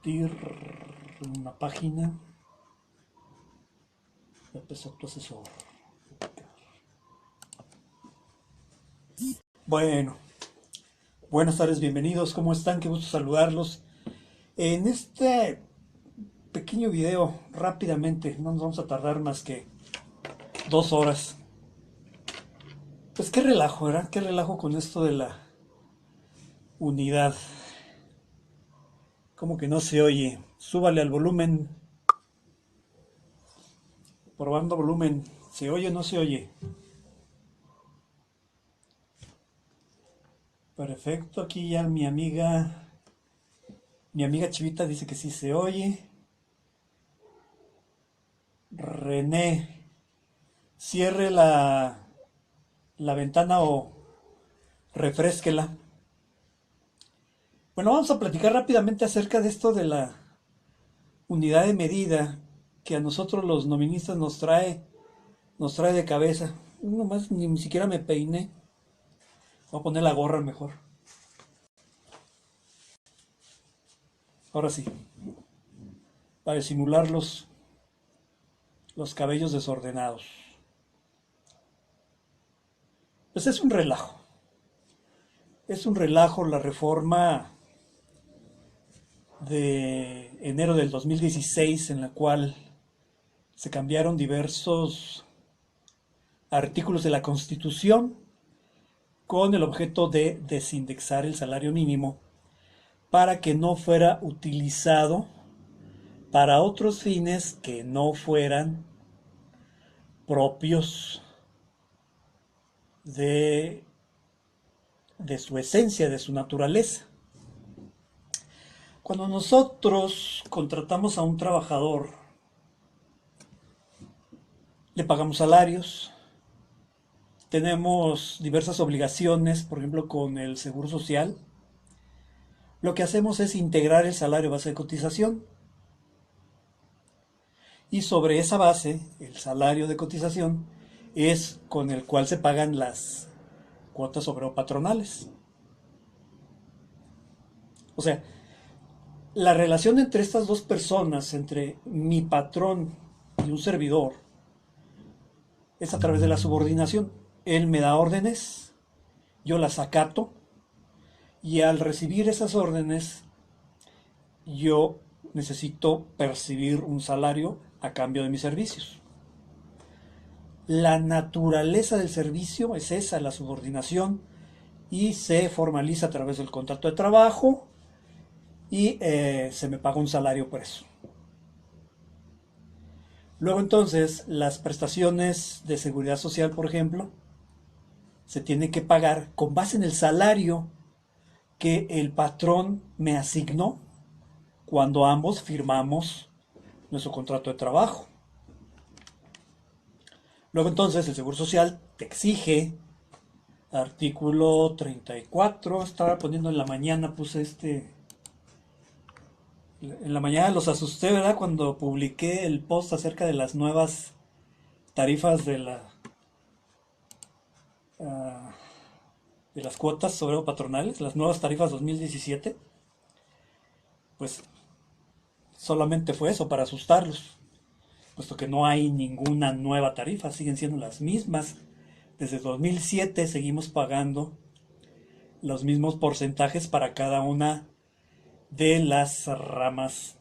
compartir una página. Empezó tu asesor. Bueno, buenas tardes, bienvenidos. ¿Cómo están? Qué gusto saludarlos. En este pequeño video, rápidamente, no nos vamos a tardar más que 2 horas. Pues qué relajo, ¿verdad? Qué relajo con esto de la unidad. Como que no se oye. Súbale al volumen. Probando volumen. ¿Se oye o no se oye? Perfecto. Aquí ya mi amiga Chivita dice que sí se oye. René, cierre la ventana o refrésquela. Bueno, vamos a platicar rápidamente acerca de esto de la unidad de medida que a nosotros los noministas nos trae de cabeza. No más, ni siquiera me peiné. Voy a poner la gorra mejor. Ahora sí, para disimular los cabellos desordenados. Pues es un relajo. Es un relajo la reforma de enero del 2016 en la cual se cambiaron diversos artículos de la Constitución con el objeto de desindexar el salario mínimo para que no fuera utilizado para otros fines que no fueran propios de su esencia, de su naturaleza. Cuando nosotros contratamos a un trabajador, le pagamos salarios, tenemos diversas obligaciones, por ejemplo, con el Seguro Social. Lo que hacemos es integrar el salario base de cotización y sobre esa base, el salario de cotización es con el cual se pagan las cuotas obrero-patronales. O sea, la relación entre estas dos personas, entre mi patrón y un servidor, es a través de la subordinación. Él me da órdenes, yo las acato, y al recibir esas órdenes, yo necesito percibir un salario a cambio de mis servicios. La naturaleza del servicio es esa, la subordinación, y se formaliza a través del contrato de trabajo y se me paga un salario por eso. Luego entonces las prestaciones de seguridad social, por ejemplo, se tienen que pagar con base en el salario que el patrón me asignó cuando ambos firmamos nuestro contrato de trabajo. Luego entonces el Seguro Social te exige, artículo 34, estaba poniendo en la mañana, en la mañana los asusté, ¿verdad? Cuando publiqué el post acerca de las nuevas tarifas de las cuotas obrero patronales, las nuevas tarifas 2017, pues solamente fue eso, para asustarlos, puesto que no hay ninguna nueva tarifa, siguen siendo las mismas. Desde 2007 seguimos pagando los mismos porcentajes para cada una de las ramas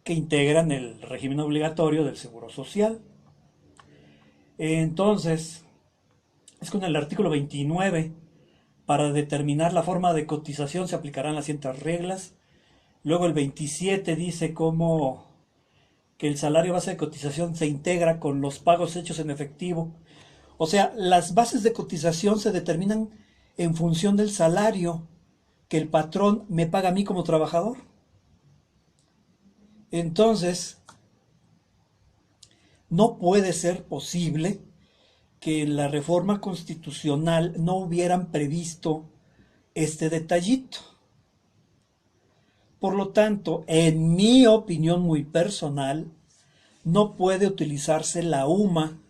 que integran el régimen obligatorio del Seguro Social. Entonces, es con el artículo 29, para determinar la forma de cotización se aplicarán las siguientes reglas. Luego el 27 dice cómo que el salario base de cotización se integra con los pagos hechos en efectivo. O sea, las bases de cotización se determinan en función del salario que el patrón me paga a mí como trabajador. Entonces, no puede ser posible que en la reforma constitucional no hubieran previsto este detallito. Por lo tanto, en mi opinión muy personal, no puede utilizarse la UMA,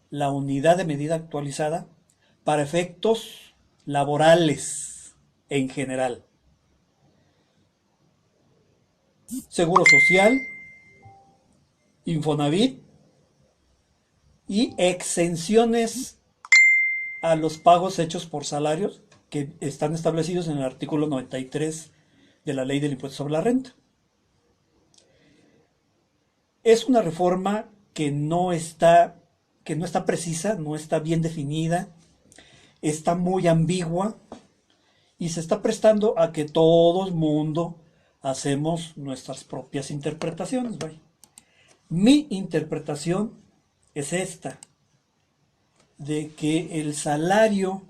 la unidad de medida actualizada, para efectos laborales en general. Seguro Social, Infonavit y exenciones a los pagos hechos por salarios que están establecidos en el artículo 93 de la Ley del Impuesto sobre la Renta. Es una reforma que no está precisa, no está bien definida, está muy ambigua y se está prestando a que todo el mundo hacemos nuestras propias interpretaciones. Vaya. Mi interpretación es esta, de que el salario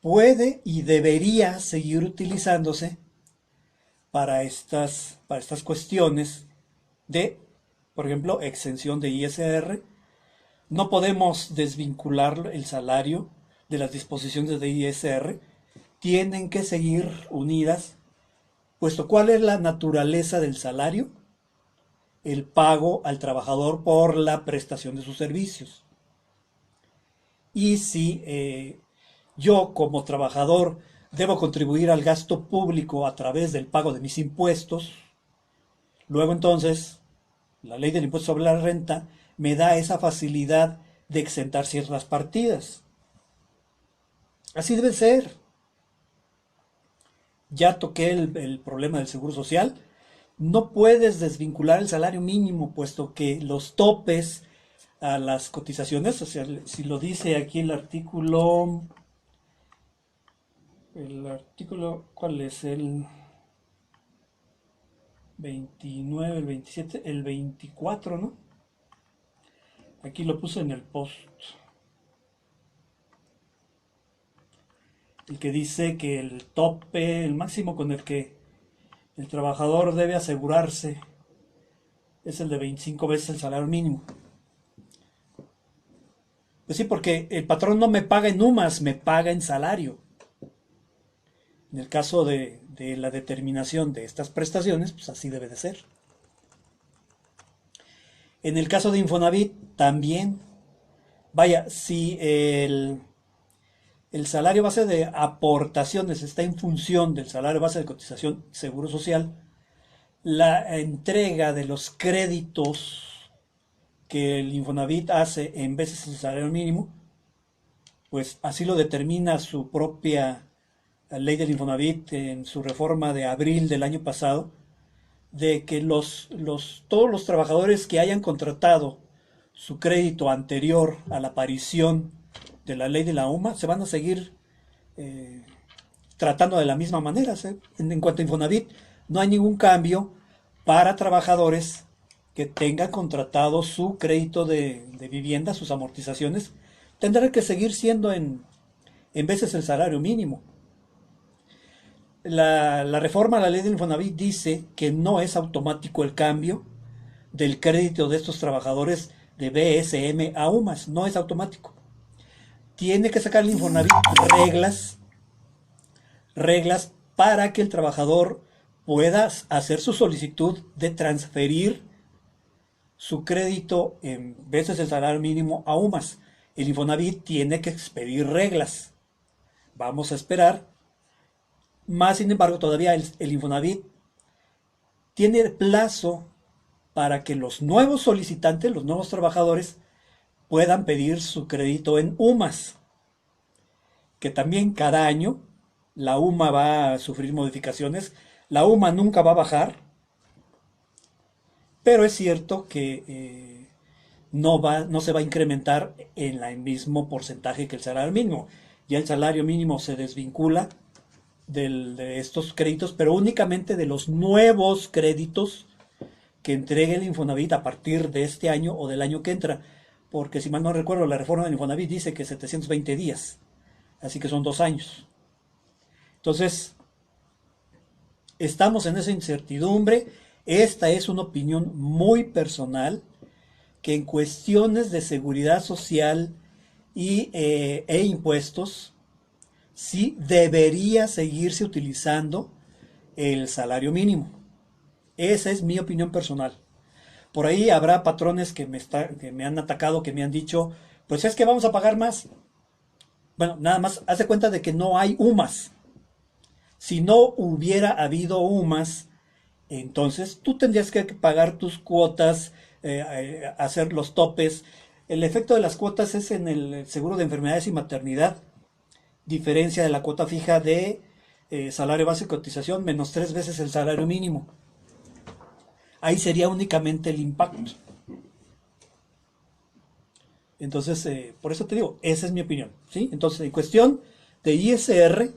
puede y debería seguir utilizándose para estas cuestiones de, por ejemplo, exención de ISR. No podemos desvincular el salario de las disposiciones de ISR. Tienen que seguir unidas, puesto ¿cuál es la naturaleza del salario? El pago al trabajador por la prestación de sus servicios. Y si yo como trabajador debo contribuir al gasto público a través del pago de mis impuestos, luego entonces la ley del impuesto sobre la renta me da esa facilidad de exentar ciertas partidas. Así debe ser. Ya toqué el problema del seguro social. No puedes desvincular el salario mínimo, puesto que los topes a las cotizaciones, o sea, si lo dice aquí ¿cuál es? El 29, el 27, el 24, ¿no? Aquí lo puse en el post. El que dice que el tope, el máximo con el que el trabajador debe asegurarse es el de 25 veces el salario mínimo. Pues sí, porque el patrón no me paga en UMAS, me paga en salario. En el caso de la determinación de estas prestaciones, pues así debe de ser. En el caso de Infonavit, también. Vaya, si el salario base de aportaciones está en función del salario base de cotización seguro social, la entrega de los créditos que el Infonavit hace en veces el salario mínimo, pues así lo determina su propia ley del Infonavit en su reforma de abril del año pasado, de que todos los trabajadores que hayan contratado su crédito anterior a la aparición de la ley de la UMA se van a seguir tratando de la misma manera. ¿Sí? En cuanto a Infonavit, no hay ningún cambio para trabajadores que tengan contratado su crédito de vivienda, sus amortizaciones, tendrán que seguir siendo en veces el salario mínimo. La reforma a la ley del Infonavit dice que no es automático el cambio del crédito de estos trabajadores de BSM a UMAS, no es automático. Tiene que sacar el Infonavit reglas para que el trabajador pueda hacer su solicitud de transferir su crédito en veces el salario mínimo a UMAS. El Infonavit tiene que expedir reglas. Vamos a esperar. Más sin embargo, todavía el Infonavit tiene plazo para que los nuevos solicitantes, los nuevos trabajadores, puedan pedir su crédito en UMAS. Que también cada año la UMA va a sufrir modificaciones. La UMA nunca va a bajar, pero es cierto que no se va a incrementar en el mismo porcentaje que el salario mínimo. Ya el salario mínimo se desvincula de estos créditos, pero únicamente de los nuevos créditos que entregue el Infonavit a partir de este año o del año que entra. Porque si mal no recuerdo, la reforma del Infonavit dice que 720 días. Así que son 2 años. Entonces, estamos en esa incertidumbre. Esta es una opinión muy personal, que en cuestiones de seguridad social e impuestos, sí debería seguirse utilizando el salario mínimo. Esa es mi opinión personal. Por ahí habrá patrones que me han atacado, que me han dicho, pues es que vamos a pagar más. Bueno, nada más, haz de cuenta de que no hay UMAS. Si no hubiera habido UMAS, Entonces, tú tendrías que pagar tus cuotas, hacer los topes. El efecto de las cuotas es en el seguro de enfermedades y maternidad, diferencia de la cuota fija de salario base y cotización menos 3 veces el salario mínimo. Ahí sería únicamente el impacto. Entonces, por eso te digo, esa es mi opinión, ¿sí? Entonces, en cuestión de ISR,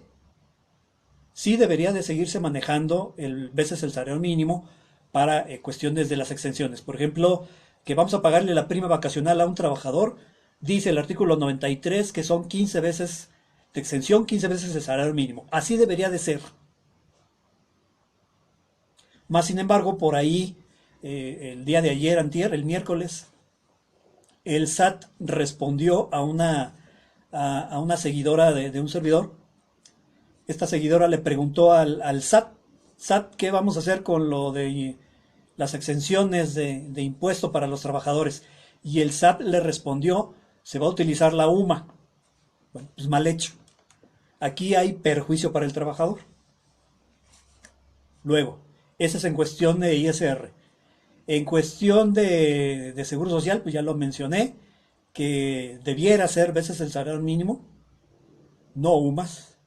sí debería de seguirse manejando el veces el salario mínimo para cuestiones de las exenciones. Por ejemplo, que vamos a pagarle la prima vacacional a un trabajador, dice el artículo 93 que son 15 veces de exención, 15 veces el salario mínimo. Así debería de ser. Más sin embargo, por ahí, el día de ayer, antier, el miércoles, el SAT respondió a una seguidora de un servidor. Esta seguidora le preguntó al SAT, SAT, ¿qué vamos a hacer con lo de las exenciones de impuesto para los trabajadores? Y el SAT le respondió, se va a utilizar la UMA. Bueno, pues mal hecho. Aquí hay perjuicio para el trabajador. Luego, ese es en cuestión de ISR. En cuestión de seguro social, pues ya lo mencioné, que debiera ser veces el salario mínimo, no UMAS.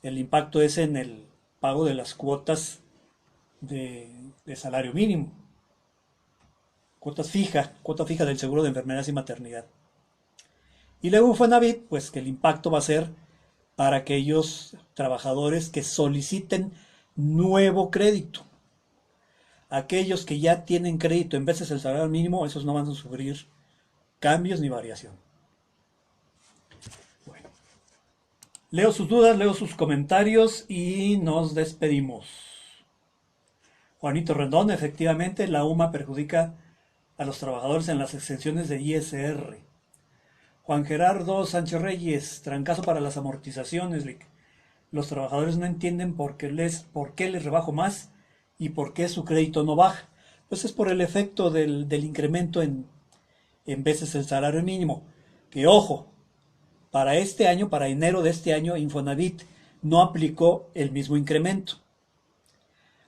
El impacto es en el pago de las cuotas de salario mínimo, cuota fija del seguro de enfermedades y maternidad. Y luego en Fonavit, pues que el impacto va a ser para aquellos trabajadores que soliciten nuevo crédito. Aquellos que ya tienen crédito en veces el salario mínimo, esos no van a sufrir cambios ni variación. Bueno, leo sus dudas, leo sus comentarios y nos despedimos. Juanito Rendón, efectivamente, la UMA perjudica a los trabajadores en las exenciones de ISR. Juan Gerardo Sánchez Reyes, trancazo para las amortizaciones, Rick. Los trabajadores no entienden por qué les rebajo más y por qué su crédito no baja. Pues es por el efecto del incremento en veces el salario mínimo. Que ojo, para este año, para enero de este año, Infonavit no aplicó el mismo incremento.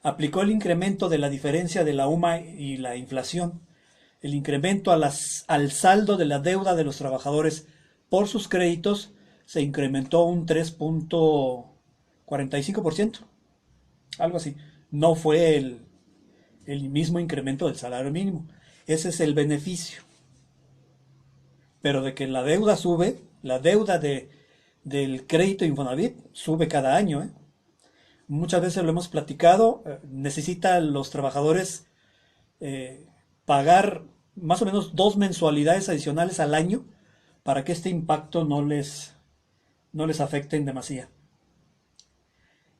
Aplicó el incremento de la diferencia de la UMA y la inflación. El incremento al saldo de la deuda de los trabajadores por sus créditos se incrementó un 3,45%, algo así. No fue el mismo incremento del salario mínimo. Ese es el beneficio. Pero de que la deuda sube, la deuda del crédito Infonavit sube cada año. Muchas veces lo hemos platicado, necesitan los trabajadores pagar más o menos 2 mensualidades adicionales al año para que este impacto no les afecte en demasía.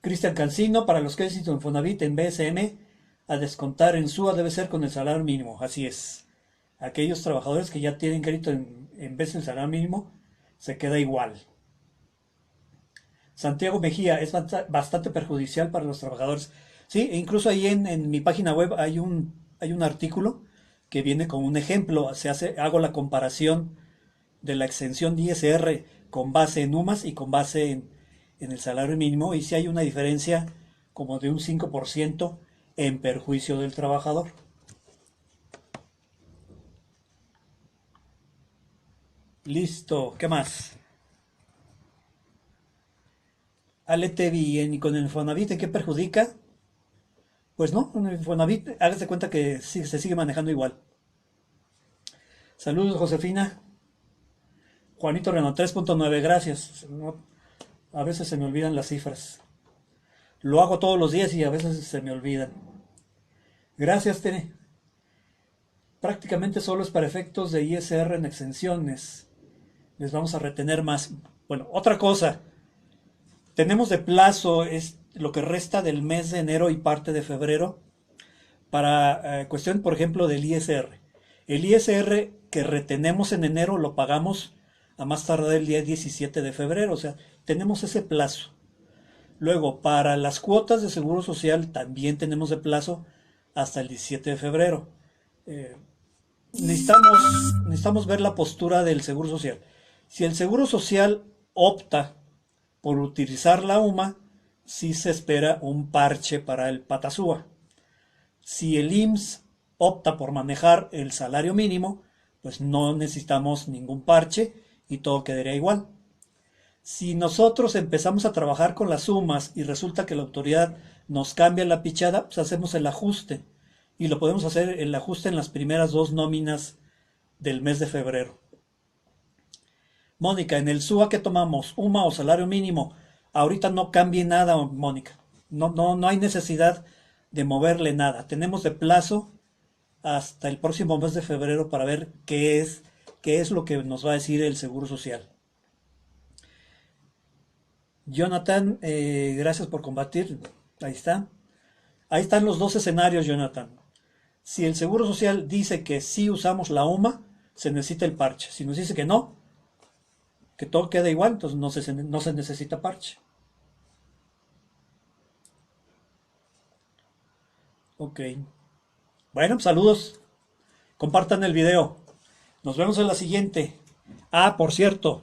Cristian Cancino, para los créditos de Infonavit en BSM, a descontar en SUA debe ser con el salario mínimo. Así es. Aquellos trabajadores que ya tienen crédito en vez del salario mínimo, se queda igual. Santiago Mejía, es bastante perjudicial para los trabajadores. Sí, e incluso ahí en mi página web hay un artículo que viene con un ejemplo. Hago la comparación de la exención de ISR con base en UMAS y con base en el salario mínimo, y si hay una diferencia como de un 5% en perjuicio del trabajador. Listo, ¿qué más? Alete bien, ¿y con el Infonavit en qué perjudica? Pues no, con el Infonavit hágase cuenta que sí, se sigue manejando igual. Saludos, Josefina. Juanito Reno, 3.9, gracias. No, a veces se me olvidan las cifras. Lo hago todos los días y a veces se me olvidan. Gracias, Tene. Prácticamente solo es para efectos de ISR en exenciones. Les vamos a retener más. Bueno, otra cosa. Tenemos de plazo es lo que resta del mes de enero y parte de febrero para cuestión, por ejemplo, del ISR. El ISR que retenemos en enero lo pagamos a más tardar el día 17 de febrero, o sea, tenemos ese plazo. Luego, para las cuotas de seguro social también tenemos de plazo hasta el 17 de febrero. Eh, necesitamos ver la postura del seguro social. Si el seguro social opta por utilizar la UMA, sí se espera un parche para el Patasúa. Si el IMSS opta por manejar el salario mínimo, pues no necesitamos ningún parche y todo quedaría igual. Si nosotros empezamos a trabajar con las sumas y resulta que la autoridad nos cambia la pichada, pues hacemos el ajuste. Y lo podemos hacer el ajuste en las primeras 2 nóminas del mes de febrero. Mónica, en el SUA que tomamos, UMA o salario mínimo, ahorita no cambie nada, Mónica. No hay necesidad de moverle nada. Tenemos de plazo hasta el próximo mes de febrero para ver qué es lo que nos va a decir el Seguro Social. Jonathan, gracias por combatir. Ahí está. Ahí están los dos escenarios, Jonathan. Si el Seguro Social dice que sí usamos la UMA, se necesita el parche. Si nos dice que no, que todo queda igual, entonces no se necesita parche. Ok. Bueno, saludos. Compartan el video. Nos vemos en la siguiente. Ah, por cierto,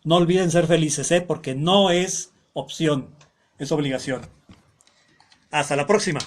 no olviden ser felices, porque no es opción, es obligación. Hasta la próxima.